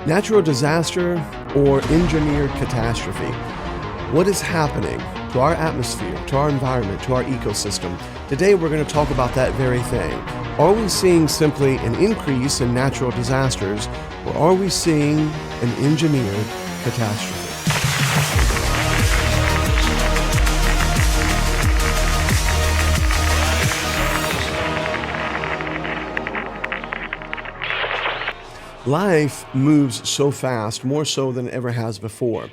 Natural disaster or engineered catastrophe? What is happening to our atmosphere, to our environment, to our ecosystem? Today we're going to talk about that very thing. Are we seeing simply an increase in natural disasters, or are we seeing an engineered catastrophe? Life moves so fast, more so than it ever has before.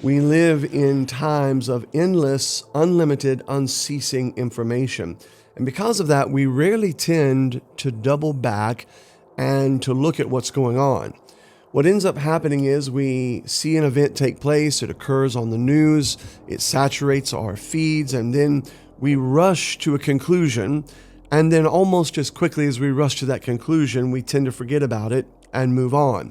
We live in times of endless, unlimited, unceasing information. And because of that, we rarely tend to double back and to look at what's going on. What ends up happening is we see an event take place, it occurs on the news, it saturates our feeds, and then we rush to a conclusion. And then almost as quickly as we rush to that conclusion, we tend to forget about it and move on.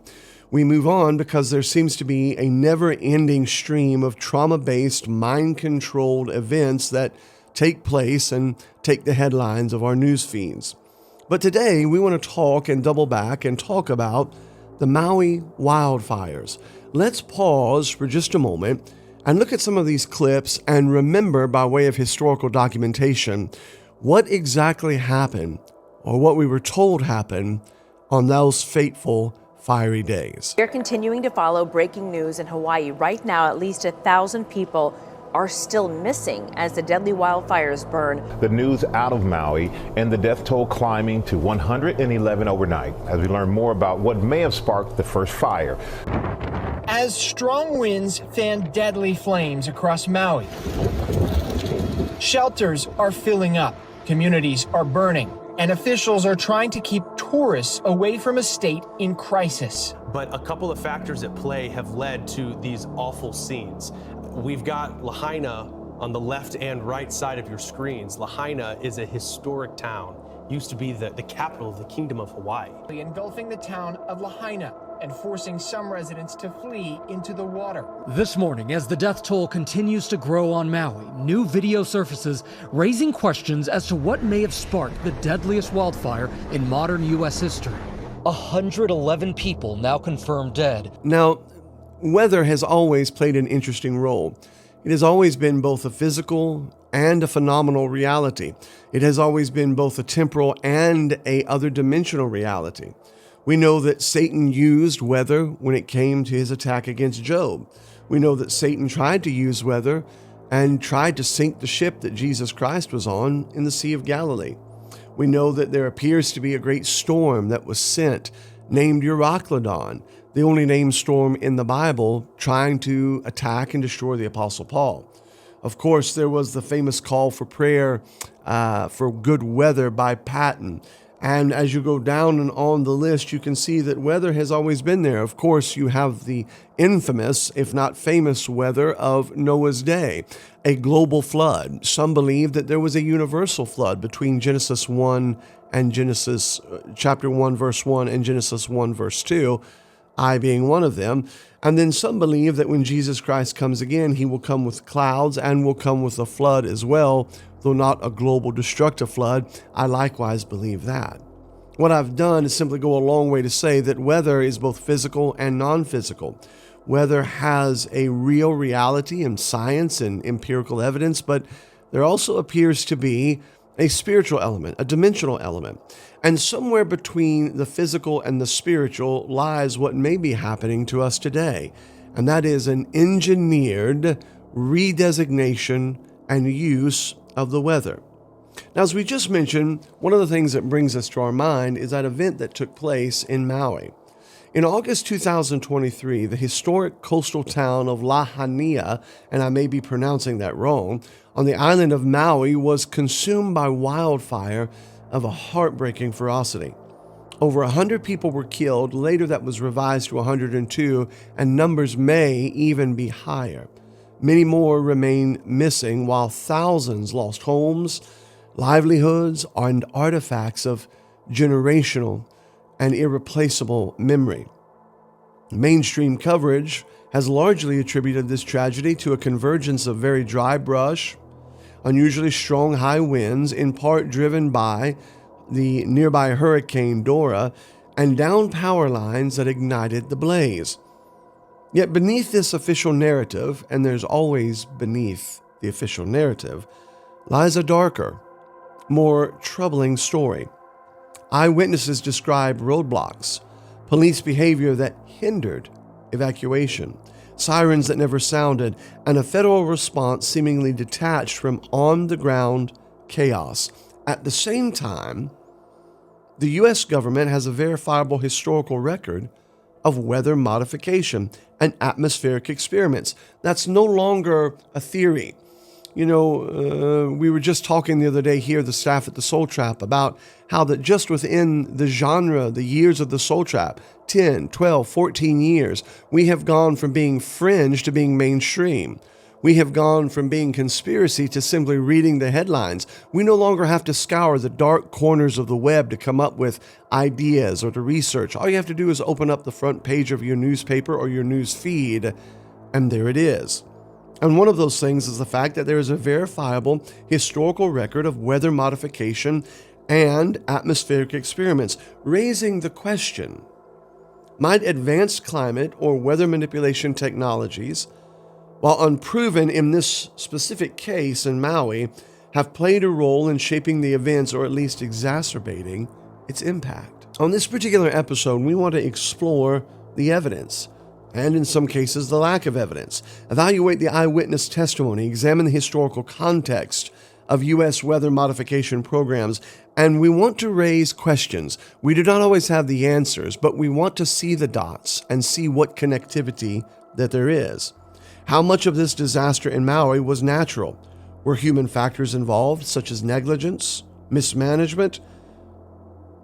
We move on because there seems to be a never-ending stream of trauma-based, mind-controlled events that take place and take the headlines of our news feeds. But today, we want to talk and double back and talk about the Maui wildfires. Let's pause for just a moment and look at some of these clips and remember, by way of historical documentation, what exactly happened, or what we were told happened, on those fateful, fiery days. We're continuing to follow breaking news in Hawaii. Right now, at least 1,000 people are still missing as the deadly wildfires burn. The news out of Maui and the death toll climbing to 111 overnight as we learn more about what may have sparked the first fire. As strong winds fan deadly flames across Maui, shelters are filling up, communities are burning, and officials are trying to keep tourists away from a state in crisis. But a couple of factors at play have led to these awful scenes. We've got Lahaina on the left and right side of your screens. Lahaina is a historic town, used to be the capital of the Kingdom of Hawaii. Engulfing the town of Lahaina and forcing some residents to flee into the water. This morning, as the death toll continues to grow on Maui, new video surfaces raising questions as to what may have sparked the deadliest wildfire in modern U.S. history. 111 people now confirmed dead. Now, weather has always played an interesting role. It has always been both a physical and a phenomenal reality. It has always been both a temporal and a other dimensional reality. We know that Satan used weather when it came to his attack against Job. We know that Satan tried to use weather and tried to sink the ship that Jesus Christ was on in the Sea of Galilee. We know that there appears to be a great storm that was sent, named Euroclydon, the only named storm in the Bible, trying to attack and destroy the Apostle Paul. Of course, there was the famous call for prayer for good weather by Patton. And as you go down and on the list, you can see that weather has always been there. Of course, you have the infamous, if not famous, weather of Noah's day, a global flood. Some believe that there was a universal flood between Genesis 1 and Genesis chapter 1, verse 1 and Genesis 1, verse 2, I being one of them. And then some believe that when Jesus Christ comes again, he will come with clouds and will come with a flood as well, though not a global destructive flood. I likewise believe that. What I've done is simply go a long way to say that weather is both physical and non-physical. Weather has a real reality in science and empirical evidence, but there also appears to be a spiritual element, a dimensional element. And somewhere between the physical and the spiritual lies what may be happening to us today, and that is an engineered redesignation and use of the weather. Now, as we just mentioned, one of the things that brings us to our mind is that event that took place in Maui. In August 2023, the historic coastal town of Lahaina, and I may be pronouncing that wrong, on the island of Maui was consumed by wildfire of a heartbreaking ferocity. Over 100 people were killed. Later that was revised to 102, and numbers may even be higher. Many more remain missing, while thousands lost homes, livelihoods, and artifacts of generational and irreplaceable memory. Mainstream coverage has largely attributed this tragedy to a convergence of very dry brush, unusually strong high winds, in part driven by the nearby Hurricane Dora, and down power lines that ignited the blaze. Yet beneath this official narrative, and there's always beneath the official narrative, lies a darker, more troubling story. Eyewitnesses describe roadblocks, police behavior that hindered evacuation, sirens that never sounded, and a federal response seemingly detached from on-the-ground chaos. At the same time, the U.S. government has a verifiable historical record of weather modification and atmospheric experiments. That's no longer a theory. We were just talking the other day here, the staff at the Soul Trap, about how that just within the genre, the years of the Soul Trap, 10, 12, 14 years, we have gone from being fringe to being mainstream. We have gone from being conspiracy to simply reading the headlines. We no longer have to scour the dark corners of the web to come up with ideas or to research. All you have to do is open up the front page of your newspaper or your news feed, and there it is. And one of those things is the fact that there is a verifiable historical record of weather modification and atmospheric experiments, raising the question, might advanced climate or weather manipulation technologies, while unproven in this specific case in Maui, have played a role in shaping the events or at least exacerbating its impact? On this particular episode, we want to explore the evidence, and in some cases, the lack of evidence, evaluate the eyewitness testimony, examine the historical context of U.S. weather modification programs, and we want to raise questions. We do not always have the answers, but we want to see the dots and see what connectivity that there is. How much of this disaster in Maui was natural? Were human factors involved, such as negligence, mismanagement,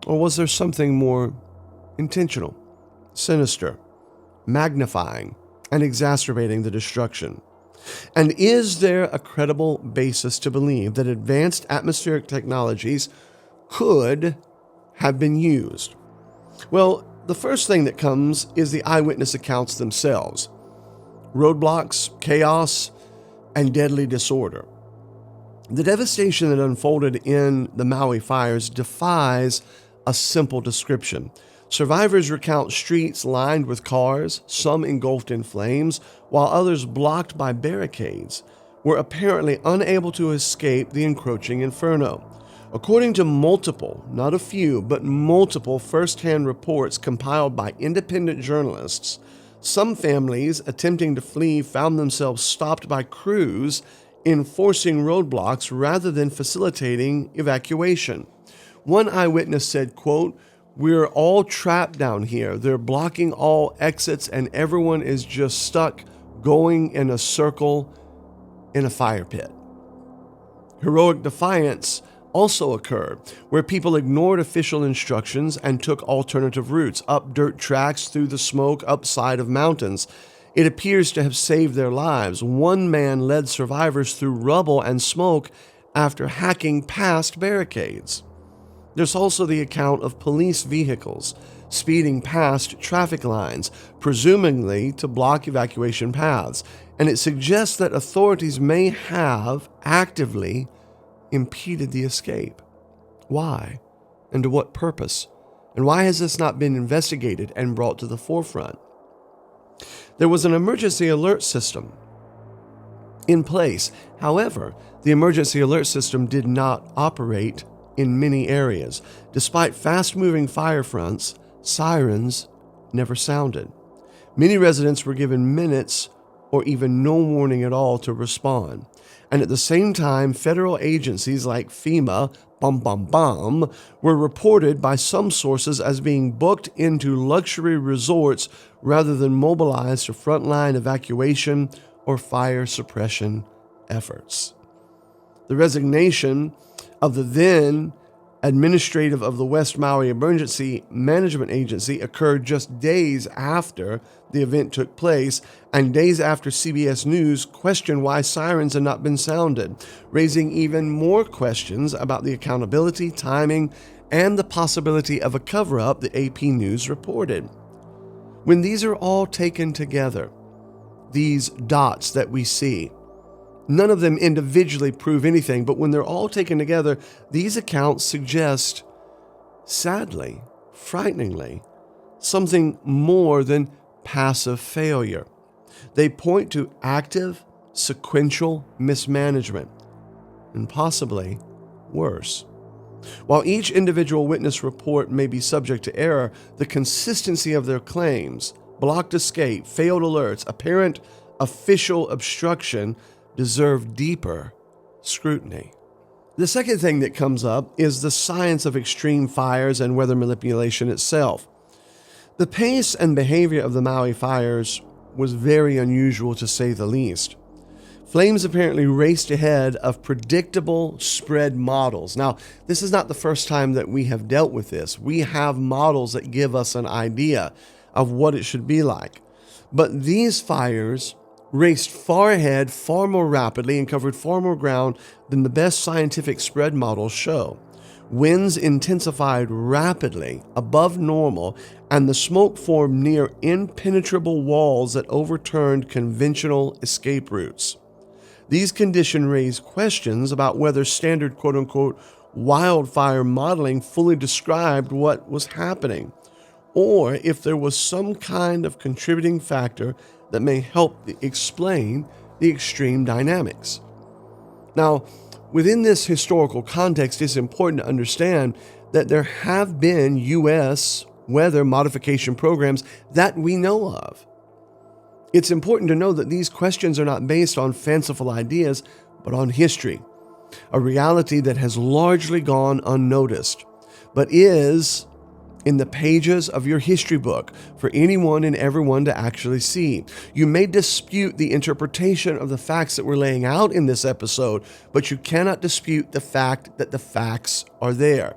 or was there something more intentional, sinister, magnifying, and exacerbating the destruction? And is there a credible basis to believe that advanced atmospheric technologies could have been used? Well, the first thing that comes is the eyewitness accounts themselves. Roadblocks, chaos, and deadly disorder. The devastation that unfolded in the Maui fires defies a simple description. Survivors recount streets lined with cars, some engulfed in flames, while others blocked by barricades, were apparently unable to escape the encroaching inferno. According to multiple, not a few, but multiple first-hand reports compiled by independent journalists, some families attempting to flee found themselves stopped by crews enforcing roadblocks rather than facilitating evacuation. One eyewitness said, quote, "We're all trapped down here. They're blocking all exits and everyone is just stuck going in a circle in a fire pit." Heroic defiance also occurred, where people ignored official instructions and took alternative routes, up dirt tracks, through the smoke, up side of mountains. It appears to have saved their lives. One man led survivors through rubble and smoke after hacking past barricades. There's also the account of police vehicles speeding past traffic lines, presumably to block evacuation paths, and it suggests that authorities may have actively impeded the escape. Why? And to what purpose? And why has this not been investigated and brought to the forefront? There was an emergency alert system in place. However, the emergency alert system did not operate in many areas. Despite fast-moving fire fronts, sirens never sounded. Many residents were given minutes or even no warning at all to respond. And at the same time, federal agencies like FEMA, were reported by some sources as being booked into luxury resorts rather than mobilized to frontline evacuation or fire suppression efforts. The resignation of the then administrative of the West Maui Emergency Management Agency occurred just days after the event took place and days after CBS News questioned why sirens had not been sounded, raising even more questions about the accountability, timing, and the possibility of a cover-up the AP News reported. When these are all taken together, these dots that we see, none of them individually prove anything, but when they're all taken together, these accounts suggest, sadly, frighteningly, something more than passive failure. They point to active, sequential mismanagement, and possibly worse. While each individual witness report may be subject to error, the consistency of their claims, blocked escape, failed alerts, apparent official obstruction deserve deeper scrutiny. The second thing that comes up is the science of extreme fires and weather manipulation itself. The pace and behavior of the Maui fires was very unusual, to say the least. Flames apparently raced ahead of predictable spread models. Now, this is not the first time that we have dealt with this. We have models that give us an idea of what it should be like. But these fires raced far ahead, far more rapidly, and covered far more ground than the best scientific spread models show. Winds intensified rapidly above normal, and the smoke formed near impenetrable walls that overturned conventional escape routes. These conditions raise questions about whether standard quote-unquote wildfire modeling fully described what was happening, or if there was some kind of contributing factor that may help explain the extreme dynamics. Now, within this historical context, it's important to understand that there have been U.S. weather modification programs that we know of. It's important to know that these questions are not based on fanciful ideas, but on history, a reality that has largely gone unnoticed, but is in the pages of your history book for anyone and everyone to actually see. You may dispute the interpretation of the facts that we're laying out in this episode, but you cannot dispute the fact that the facts are there.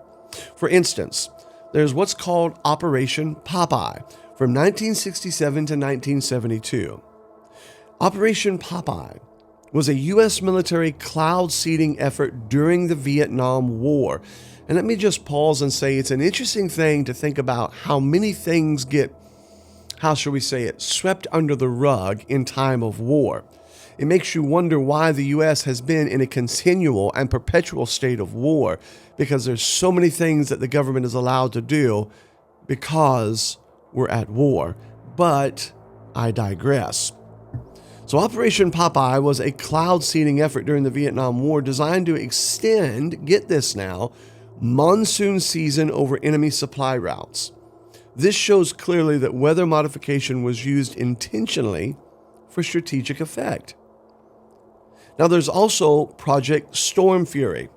For instance, there's what's called Operation Popeye from 1967 to 1972. Operation Popeye was a U.S. military cloud seeding effort during the Vietnam War. And let me just pause and say it's an interesting thing to think about how many things get, swept under the rug in time of war. It makes you wonder why the U.S. has been in a continual and perpetual state of war, because there's so many things that the government is allowed to do because we're at war. But I digress. So Operation Popeye was a cloud seeding effort during the Vietnam War designed to extend, get this now, monsoon season over enemy supply routes. This shows clearly that weather modification was used intentionally for strategic effect. Now there's also Project Storm Fury.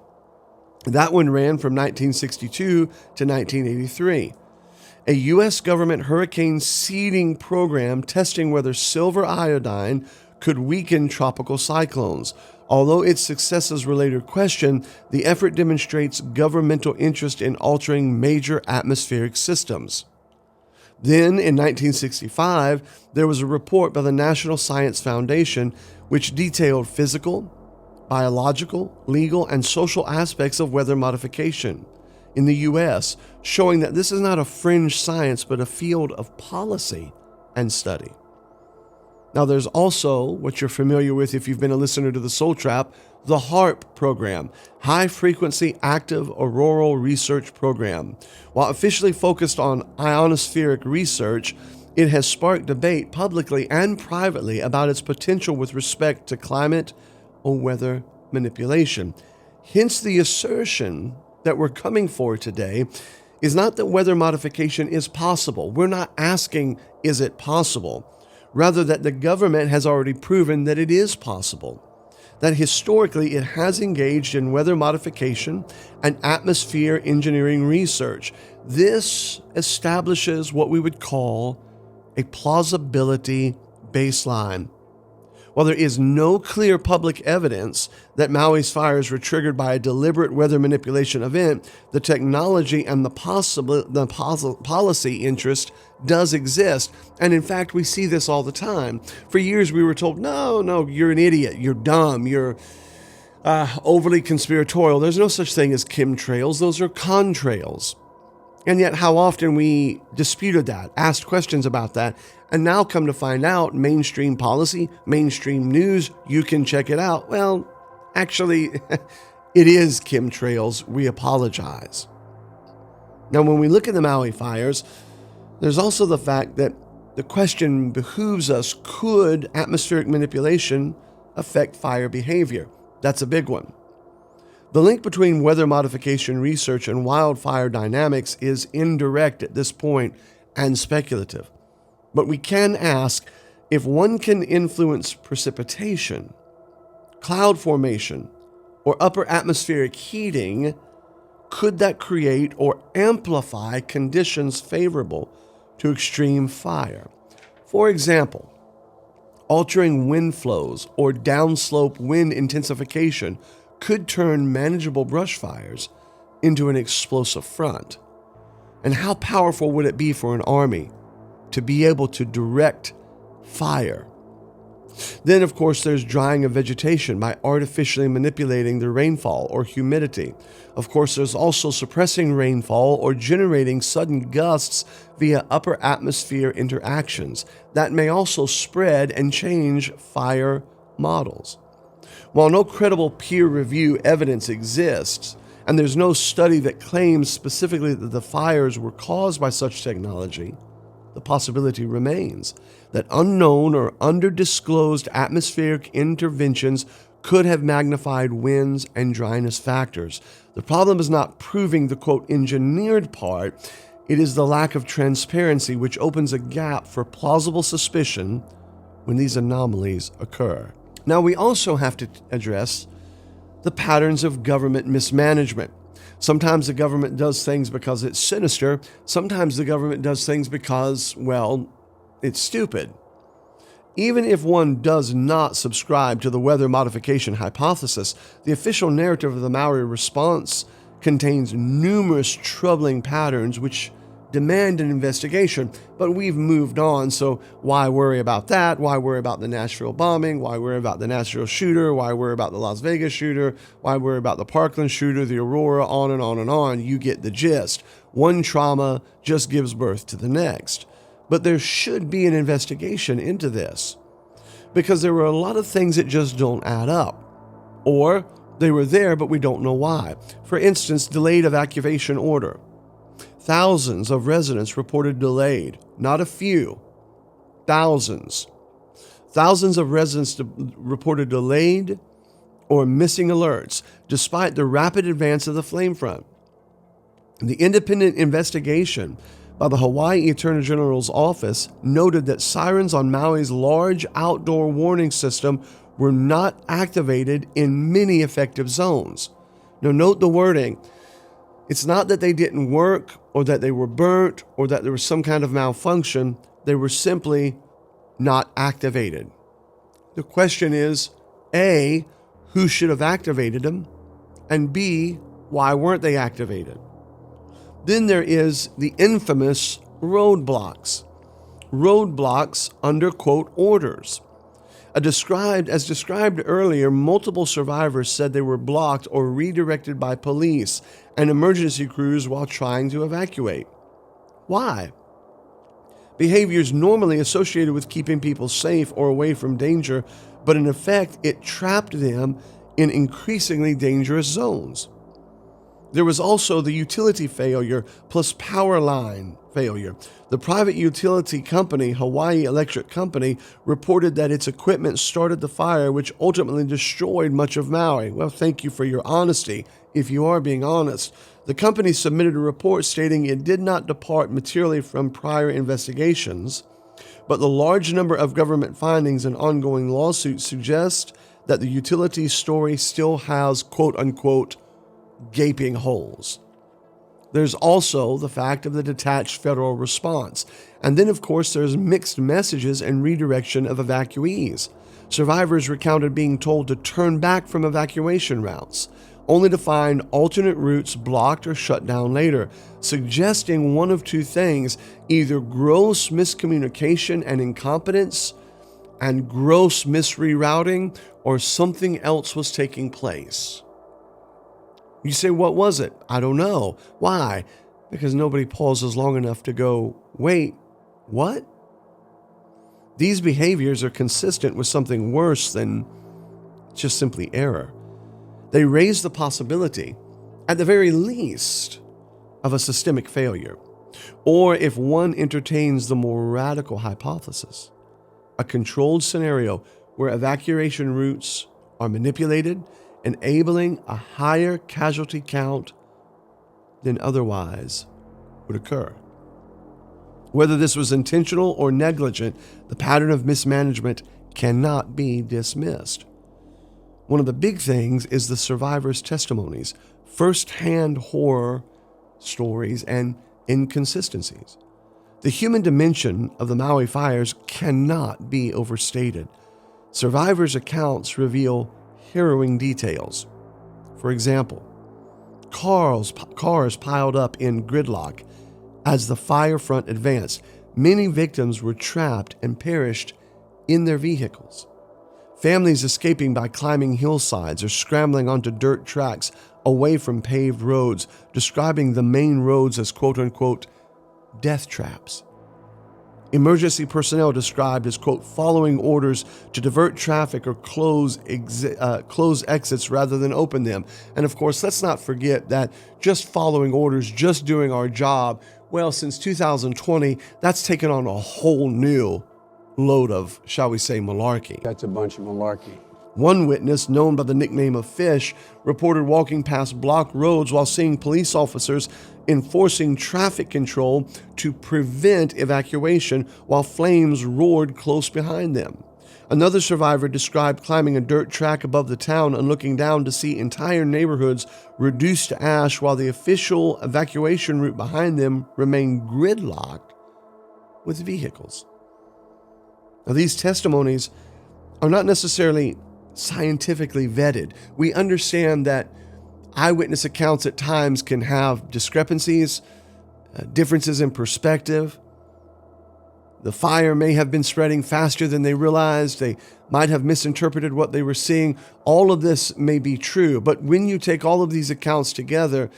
That one ran from 1962 to 1983. A U.S. government hurricane seeding program testing whether silver iodine could weaken tropical cyclones. Although its successes were later questioned, the effort demonstrates governmental interest in altering major atmospheric systems. Then, in 1965, there was a report by the National Science Foundation which detailed physical, biological, legal, and social aspects of weather modification in the U.S., showing that this is not a fringe science but a field of policy and study. Now, there's also what you're familiar with if you've been a listener to the Soul Trap, the HAARP program, High Frequency Active Auroral Research Program. While officially focused on ionospheric research, it has sparked debate publicly and privately about its potential with respect to climate or weather manipulation. Hence, the assertion that we're coming for today is not that weather modification is possible. We're not asking, is it possible? Rather, that the government has already proven that it is possible. That historically it has engaged in weather modification and atmosphere engineering research. This establishes what we would call a plausibility baseline. While there is no clear public evidence that Maui's fires were triggered by a deliberate weather manipulation event, the technology and the policy interest does exist. And in fact, we see this all the time. For years, we were told, no, you're an idiot, you're dumb, you're overly conspiratorial. There's no such thing as chemtrails. Those are contrails. And yet how often we disputed that, asked questions about that, and now come to find out mainstream policy, mainstream news, you can check it out. Well, actually, it is chemtrails. We apologize. Now, when we look at the Maui fires, there's also the fact that the question behooves us, could atmospheric manipulation affect fire behavior? That's a big one. The link between weather modification research and wildfire dynamics is indirect at this point and speculative. But we can ask, if one can influence precipitation, cloud formation, or upper atmospheric heating, could that create or amplify conditions favorable to extreme fire? For example, altering wind flows or downslope wind intensification could turn manageable brush fires into an explosive front. And how powerful would it be for an army to be able to direct fire? Then, of course, there's drying of vegetation by artificially manipulating the rainfall or humidity. Of course, there's also suppressing rainfall or generating sudden gusts via upper atmosphere interactions that may also spread and change fire models. While no credible peer review evidence exists, and there's no study that claims specifically that the fires were caused by such technology, the possibility remains that unknown or underdisclosed atmospheric interventions could have magnified winds and dryness factors. The problem is not proving the, quote, engineered part. It is the lack of transparency which opens a gap for plausible suspicion when these anomalies occur. Now, we also have to address the patterns of government mismanagement. Sometimes the government does things because it's sinister. Sometimes the government does things because, well, it's stupid. Even if one does not subscribe to the weather modification hypothesis, the official narrative of the Maui response contains numerous troubling patterns which demand an investigation, but we've moved on, so why worry about that? Why worry about the Nashville bombing? Why worry about the Nashville shooter? Why worry about the Las Vegas shooter? Why worry about the Parkland shooter, the Aurora, on and on and on? You get the gist. One trauma just gives birth to the next. But there should be an investigation into this, because there were a lot of things that just don't add up. Or they were there, but we don't know why. For instance, delayed evacuation order. Thousands of residents reported delayed, not a few, thousands. Thousands of residents reported delayed or missing alerts, despite the rapid advance of the flame front. The independent investigation by the Hawaii Attorney General's office noted that sirens on Maui's large outdoor warning system were not activated in many affected zones. Now, note the wording. It's not that they didn't work or that they were burnt or that there was some kind of malfunction. They were simply not activated. The question is, A, who should have activated them? And B, why weren't they activated? Then there is the infamous roadblocks. Roadblocks under, quote, orders. As described earlier, multiple survivors said they were blocked or redirected by police and emergency crews while trying to evacuate. Why? Behaviors normally associated with keeping people safe or away from danger, but in effect, it trapped them in increasingly dangerous zones. There was also the utility failure plus power line failure. The private utility company, Hawaii Electric Company, reported that its equipment started the fire, which ultimately destroyed much of Maui. Well, thank you for your honesty, if you are being honest. The company submitted a report stating it did not depart materially from prior investigations, but the large number of government findings and ongoing lawsuits suggest that the utility's story still has, quote unquote, gaping holes. There's also the fact of the detached federal response. And then, of course, there's mixed messages and redirection of evacuees. Survivors recounted being told to turn back from evacuation routes, only to find alternate routes blocked or shut down later, suggesting one of two things: either gross miscommunication and incompetence and gross misrerouting, or something else was taking place. You say, what was it? I don't know. Why? Because nobody pauses long enough to go, wait, what? These behaviors are consistent with something worse than just simply error. They raise the possibility, at the very least, of a systemic failure, or if one entertains the more radical hypothesis, a controlled scenario where evacuation routes are manipulated, enabling a higher casualty count than otherwise would occur. Whether this was intentional or negligent, the pattern of mismanagement cannot be dismissed. One of the big things is the survivors' testimonies, first-hand horror stories, and inconsistencies. The human dimension of the Maui fires cannot be overstated. Survivors' accounts reveal harrowing details. For example, cars piled up in gridlock as the fire front advanced. Many victims were trapped and perished in their vehicles. Families escaping by climbing hillsides or scrambling onto dirt tracks away from paved roads, describing the main roads as quote-unquote death traps. Emergency personnel described as, quote, following orders to divert traffic or close exits rather than open them. And of course, let's not forget that just following orders, just doing our job, well, since 2020, that's taken on a whole new load of, shall we say, malarkey. That's a bunch of malarkey. One witness, known by the nickname of Fish, reported walking past blocked roads while seeing police officers enforcing traffic control to prevent evacuation while flames roared close behind them. Another survivor described climbing a dirt track above the town and looking down to see entire neighborhoods reduced to ash while the official evacuation route behind them remained gridlocked with vehicles. Now, these testimonies are not necessarily scientifically vetted. We understand that eyewitness accounts at times can have discrepancies, differences in perspective. The fire may have been spreading faster than they realized. They might have misinterpreted what they were seeing. All of this may be true, but when you take all of these accounts together,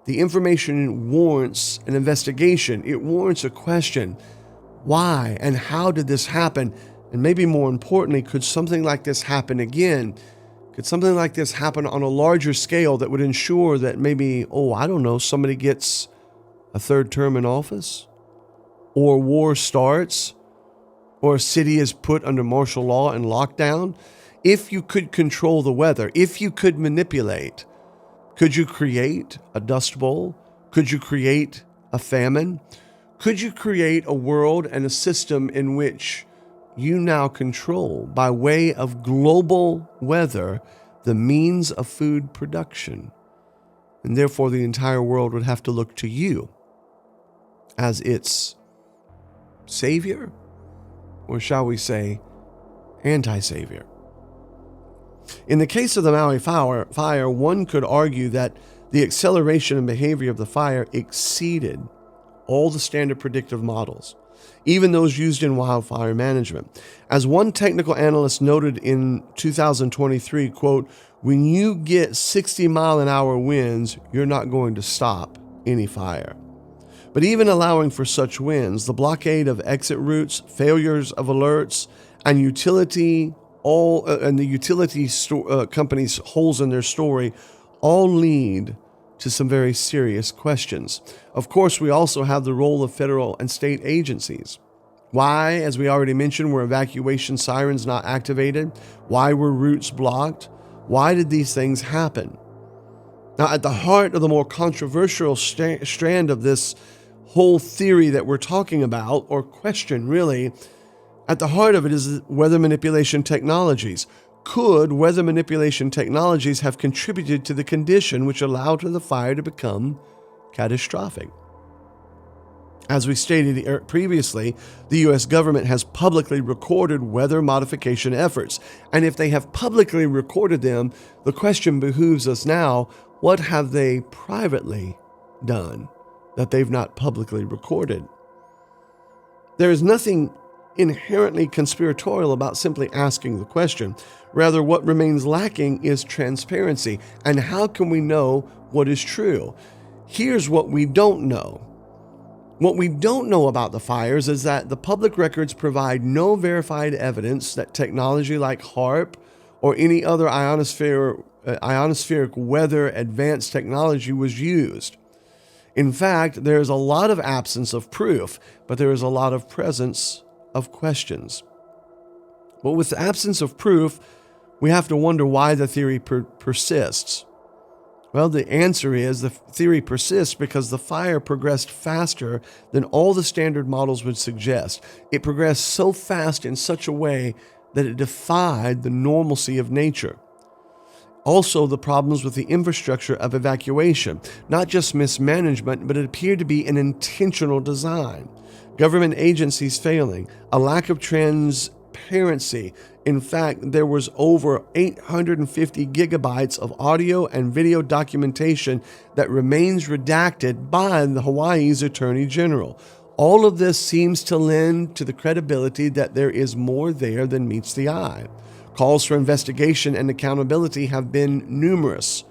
the information warrants an investigation. It warrants a question. Why and how did this happen? And maybe more importantly, could something like this happen again? Could something like this happen on a larger scale that would ensure that maybe, somebody gets a third term in office? Or war starts? Or a city is put under martial law and lockdown? If you could control the weather, if you could manipulate, could you create a dust bowl? Could you create a famine? Could you create a world and a system in which you now control, by way of global weather, the means of food production? And therefore, the entire world would have to look to you as its savior, or shall we say, anti-savior. In the case of the Maui fire, one could argue that the acceleration and behavior of the fire exceeded all the standard predictive models, even those used in wildfire management. As one technical analyst noted in 2023, quote, when you get 60-mile-an-hour winds, you're not going to stop any fire. But even allowing for such winds, the blockade of exit routes, failures of alerts, and the utility companies' holes in their story all lead to some very serious questions. Of course, we also have the role of federal and state agencies. Why, as we already mentioned, were evacuation sirens not activated? Why were routes blocked? Why did these things happen? Now, at the heart of the more controversial strand of this whole theory that we're talking about, or question really, at the heart of it is weather manipulation technologies. Could weather manipulation technologies have contributed to the condition which allowed for the fire to become catastrophic? As we stated previously, the U.S. government has publicly recorded weather modification efforts. And if they have publicly recorded them, the question behooves us now, what have they privately done that they've not publicly recorded? There is nothing inherently conspiratorial about simply asking the question. Rather, what remains lacking is transparency. And how can we know what is true? Here's what we don't know. What we don't know about the fires is that the public records provide no verified evidence that technology like HAARP or any other ionospheric weather advanced technology was used. In fact, there is a lot of absence of proof, but there is a lot of presence of questions. But with the absence of proof, we have to wonder why the theory persists. Well, the answer is the theory persists because the fire progressed faster than all the standard models would suggest. It progressed so fast in such a way that it defied the normalcy of nature. Also, the problems with the infrastructure of evacuation, not just mismanagement, but it appeared to be an intentional design. Government agencies failing, a lack of transparency. In fact, there was over 850 gigabytes of audio and video documentation that remains redacted by the Hawaii's Attorney General. All of this seems to lend to the credibility that there is more there than meets the eye. Calls for investigation and accountability have been numerous.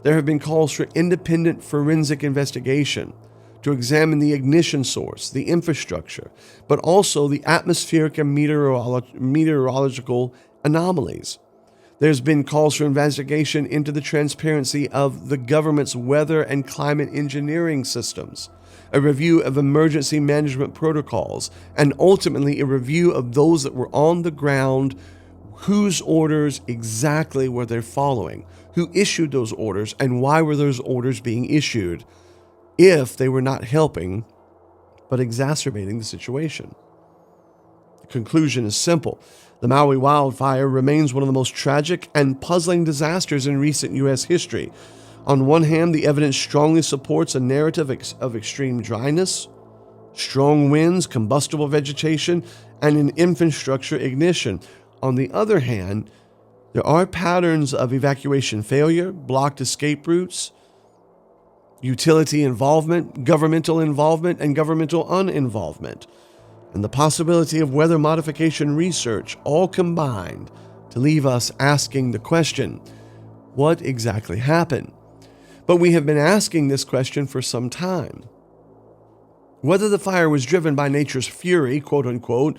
There have been calls for independent forensic investigation to examine the ignition source, the infrastructure, but also the atmospheric and meteorological anomalies. There's been calls for investigation into the transparency of the government's weather and climate engineering systems, a review of emergency management protocols, and ultimately a review of those that were on the ground, whose orders exactly were they following, who issued those orders, and why were those orders being issued if they were not helping but exacerbating the situation. The conclusion is simple. The Maui wildfire remains one of the most tragic and puzzling disasters in recent U.S. history. On one hand, the evidence strongly supports a narrative of extreme dryness, strong winds, combustible vegetation, and an infrastructure ignition. On the other hand, there are patterns of evacuation failure, blocked escape routes, utility involvement, governmental involvement, and governmental uninvolvement, and the possibility of weather modification research all combined to leave us asking the question, what exactly happened? But we have been asking this question for some time. Whether the fire was driven by nature's fury, quote unquote,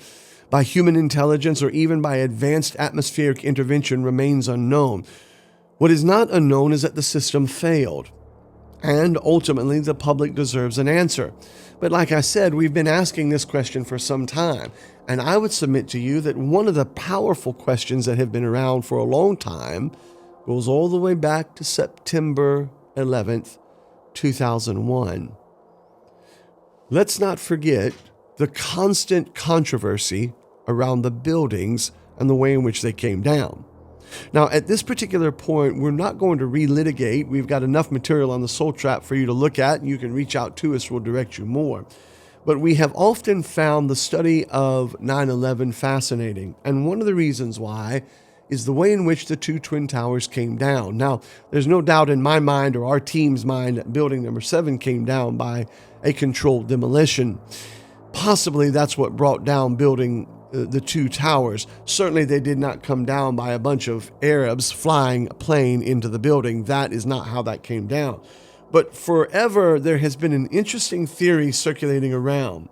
by human intelligence, or even by advanced atmospheric intervention remains unknown. What is not unknown is that the system failed. And ultimately, the public deserves an answer. But like I said, we've been asking this question for some time. And I would submit to you that one of the powerful questions that have been around for a long time goes all the way back to September 11th, 2001. Let's not forget the constant controversy around the buildings and the way in which they came down. Now, at this particular point, we're not going to relitigate. We've got enough material on the Soul Trap for you to look at, and you can reach out to us. We'll direct you more. But we have often found the study of 9/11 fascinating. And one of the reasons why is the way in which the two Twin Towers came down. Now, there's no doubt in my mind or our team's mind that building number 7 came down by a controlled demolition. Possibly that's what brought down building the two towers. Certainly they did not come down by a bunch of Arabs flying a plane into the building. That is not how that came down. But forever there has been an interesting theory circulating around.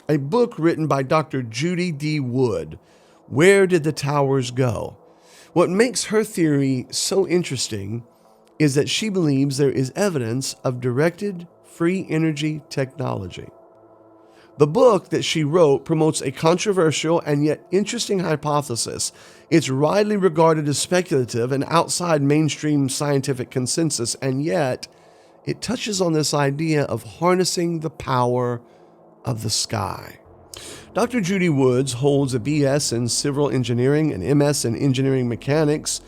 A book written by Dr. Judy D. Wood, Where Did the Towers Go? What makes her theory so interesting is that she believes there is evidence of directed free energy technology. The book that she wrote promotes a controversial and yet interesting hypothesis. It's widely regarded as speculative and outside mainstream scientific consensus, and yet it touches on this idea of harnessing the power of the sky. Dr. Judy Woods holds a BS in civil engineering, an MS in engineering mechanics,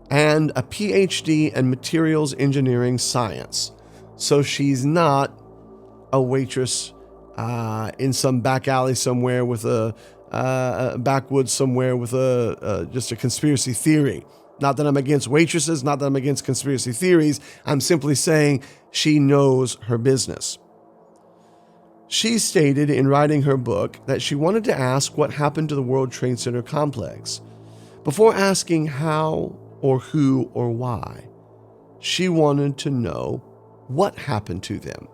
and a PhD in materials engineering science. So she's not a waitress in some back alley somewhere with a backwoods somewhere with just a conspiracy theory. Not that I'm against waitresses, not that I'm against conspiracy theories. I'm simply saying she knows her business. She stated in writing her book that she wanted to ask what happened to the World Trade Center complex. Before asking how or who or why, she wanted to know what happened to them.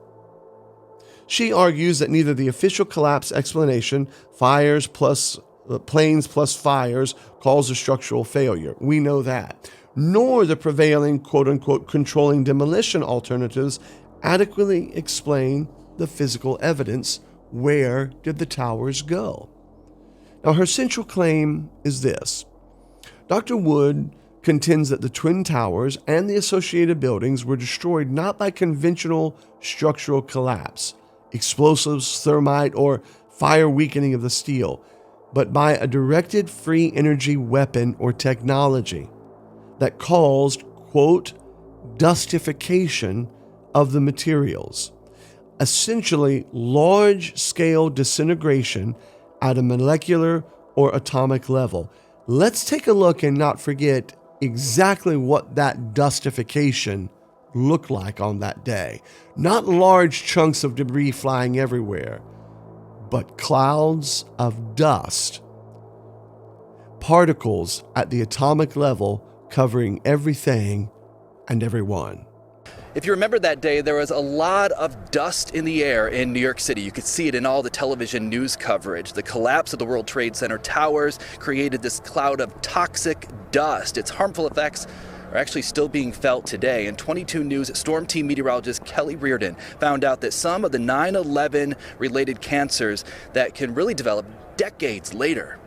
She argues that neither the official collapse explanation, fires plus planes plus fires, caused a structural failure. We know that. Nor the prevailing quote-unquote controlling demolition alternatives adequately explain the physical evidence. Where did the towers go? Now, her central claim is this. Dr. Wood contends that the Twin Towers and the associated buildings were destroyed not by conventional structural collapse, explosives, thermite, or fire weakening of the steel, but by a directed free energy weapon or technology that caused, quote, dustification of the materials, essentially large-scale disintegration at a molecular or atomic level. Let's take a look and not forget exactly what that dustification looked like on that day. Not large chunks of debris flying everywhere, but clouds of dust, particles at the atomic level covering everything and everyone. If you remember that day, there was a lot of dust in the air in New York City. You could see it in all the television news coverage. The collapse of the World Trade Center towers created this cloud of toxic dust. Its harmful effects are actually still being felt today. And 22 News Storm Team meteorologist Kelly Reardon found out that some of the 9/11 related cancers that can really develop decades later.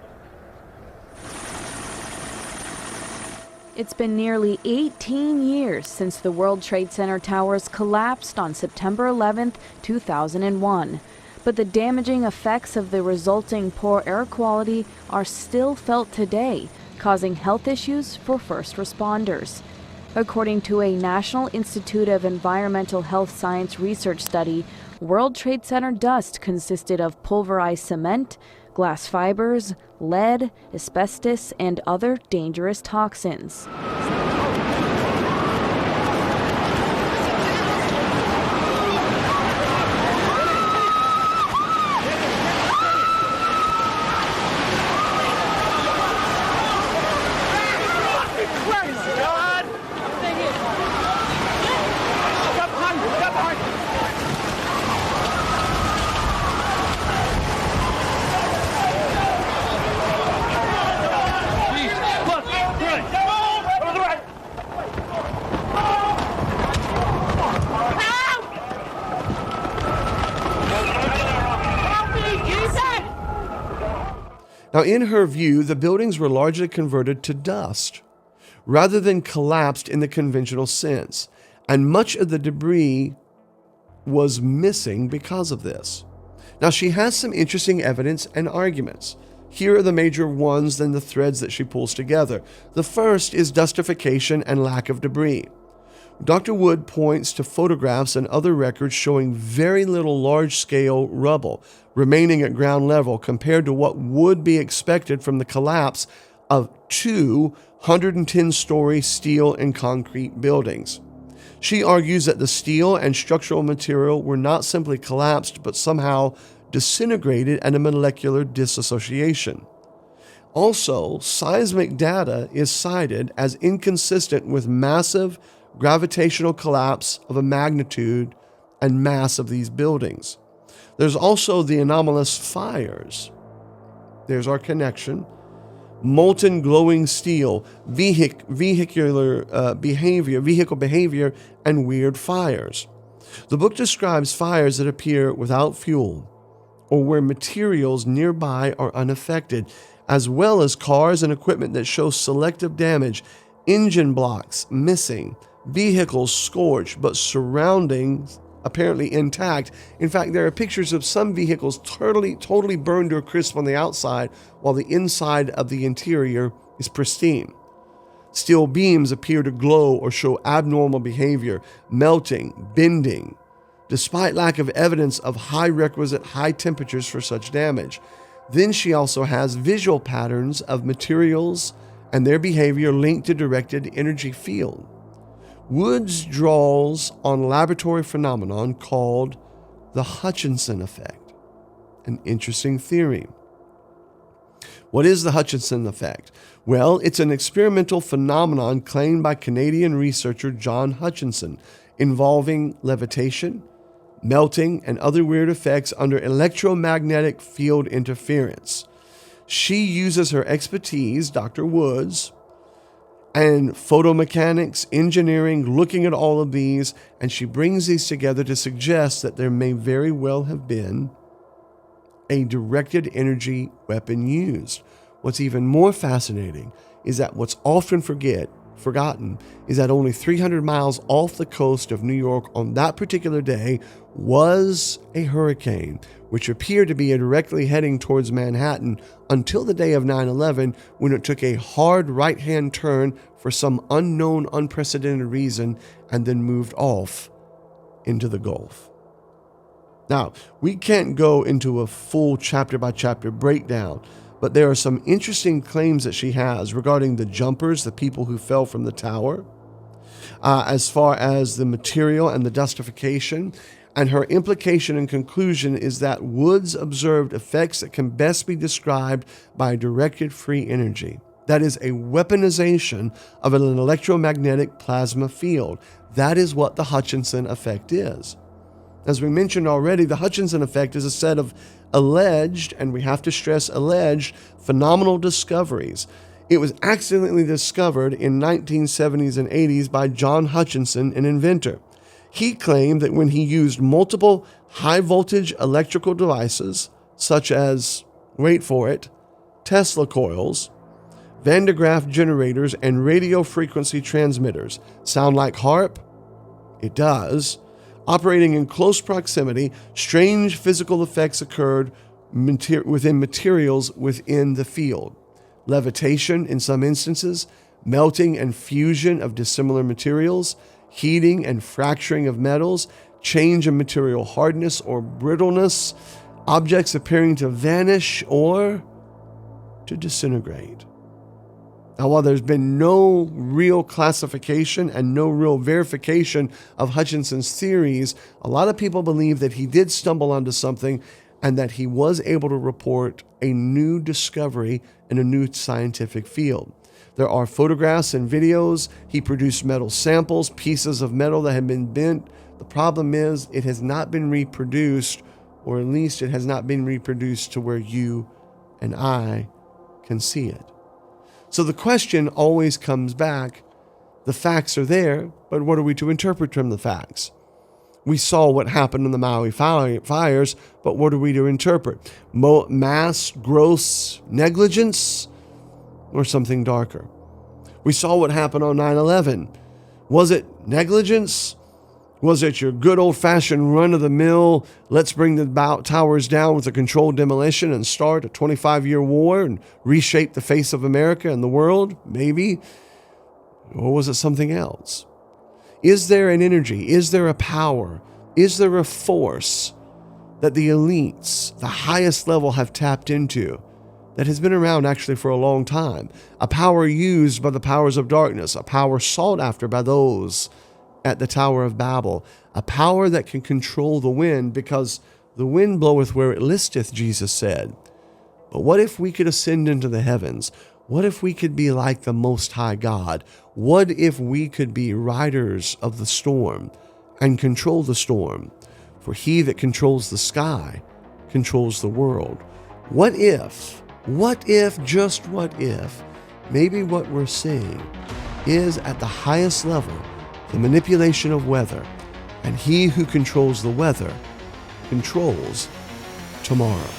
It's been nearly 18 years since the World Trade Center towers collapsed on September 11, 2001. But the damaging effects of the resulting poor air quality are still felt today, causing health issues for first responders. According to a National Institute of Environmental Health Science research study, World Trade Center dust consisted of pulverized cement, glass fibers, lead, asbestos, and other dangerous toxins. Now, in her view, the buildings were largely converted to dust rather than collapsed in the conventional sense, and much of the debris was missing because of this. Now, she has some interesting evidence and arguments. Here are the major ones and the threads that she pulls together. The first is dustification and lack of debris. Dr. Wood points to photographs and other records showing very little large-scale rubble remaining at ground level compared to what would be expected from the collapse of two 110-story steel and concrete buildings. She argues that the steel and structural material were not simply collapsed, but somehow disintegrated at a molecular dissociation. Also, seismic data is cited as inconsistent with massive gravitational collapse of a magnitude and mass of these buildings. There's also the anomalous fires. There's our connection. Molten glowing steel, vehicle behavior, and weird fires. The book describes fires that appear without fuel or where materials nearby are unaffected, as well as cars and equipment that show selective damage, engine blocks missing, vehicles scorched but surroundings apparently intact. In fact, there are pictures of some vehicles totally burned to a crisp on the outside, while the inside of the interior is pristine. Steel beams appear to glow or show abnormal behavior, melting, bending, despite lack of evidence of requisite high temperatures for such damage. Then she also has visual patterns of materials and their behavior linked to directed energy field. Woods draws on laboratory phenomenon called the Hutchinson effect, an interesting theory. What is the Hutchinson effect? Well, it's an experimental phenomenon claimed by Canadian researcher John Hutchinson involving levitation, melting, and other weird effects under electromagnetic field interference. She uses her expertise, Dr. Woods, and photomechanics, engineering, looking at all of these, and she brings these together to suggest that there may very well have been a directed energy weapon used. What's even more fascinating is that what's often forgotten is that only 300 miles off the coast of New York on that particular day was a hurricane, which appeared to be directly heading towards Manhattan until the day of 9/11, when it took a hard right-hand turn for some unknown, unprecedented reason and then moved off into the Gulf. Now, we can't go into a full chapter-by-chapter breakdown, but there are some interesting claims that she has regarding the jumpers, the people who fell from the tower, as far as the material and the dustification. And her implication and conclusion is that Woods observed effects that can best be described by directed free energy. That is a weaponization of an electromagnetic plasma field. That is what the Hutchinson effect is. As we mentioned already, the Hutchinson effect is a set of alleged, and we have to stress alleged, phenomenal discoveries. It was accidentally discovered in 1970s and 80s by John Hutchinson, an inventor. He claimed that when he used multiple high-voltage electrical devices, such as, wait for it, Tesla coils, Van de Graaff generators, and radio frequency transmitters. Sound like HARP? It does. Operating in close proximity, strange physical effects occurred within materials within the field. Levitation in some instances, melting and fusion of dissimilar materials, heating and fracturing of metals, change in material hardness or brittleness, objects appearing to vanish or to disintegrate. Now, while there's been no real classification and no real verification of Hutchinson's theories, a lot of people believe that he did stumble onto something and that he was able to report a new discovery in a new scientific field. There are photographs and videos. He produced metal samples, pieces of metal that had been bent. The problem is it has not been reproduced, or at least it has not been reproduced to where you and I can see it. So the question always comes back, the facts are there, but what are we to interpret from the facts? We saw what happened in the Maui fires, but what are we to interpret? Mass, gross negligence, or something darker? We saw what happened on 9/11. Was it negligence? Was it your good old-fashioned run-of-the-mill, let's bring the towers down with a controlled demolition and start a 25-year war and reshape the face of America and the world? Maybe. Or was it something else? Is there an energy? Is there a power? Is there a force that the elites, the highest level, have tapped into that has been around actually for a long time? A power used by the powers of darkness, a power sought after by those at the Tower of Babel, a power that can control the wind, because the wind bloweth where it listeth, Jesus said. But what if we could ascend into the heavens? What if we could be like the Most High God? What if we could be riders of the storm and control the storm? For he that controls the sky controls the world. What if, just what if, maybe what we're seeing is at the highest level the manipulation of weather, and he who controls the weather controls tomorrow.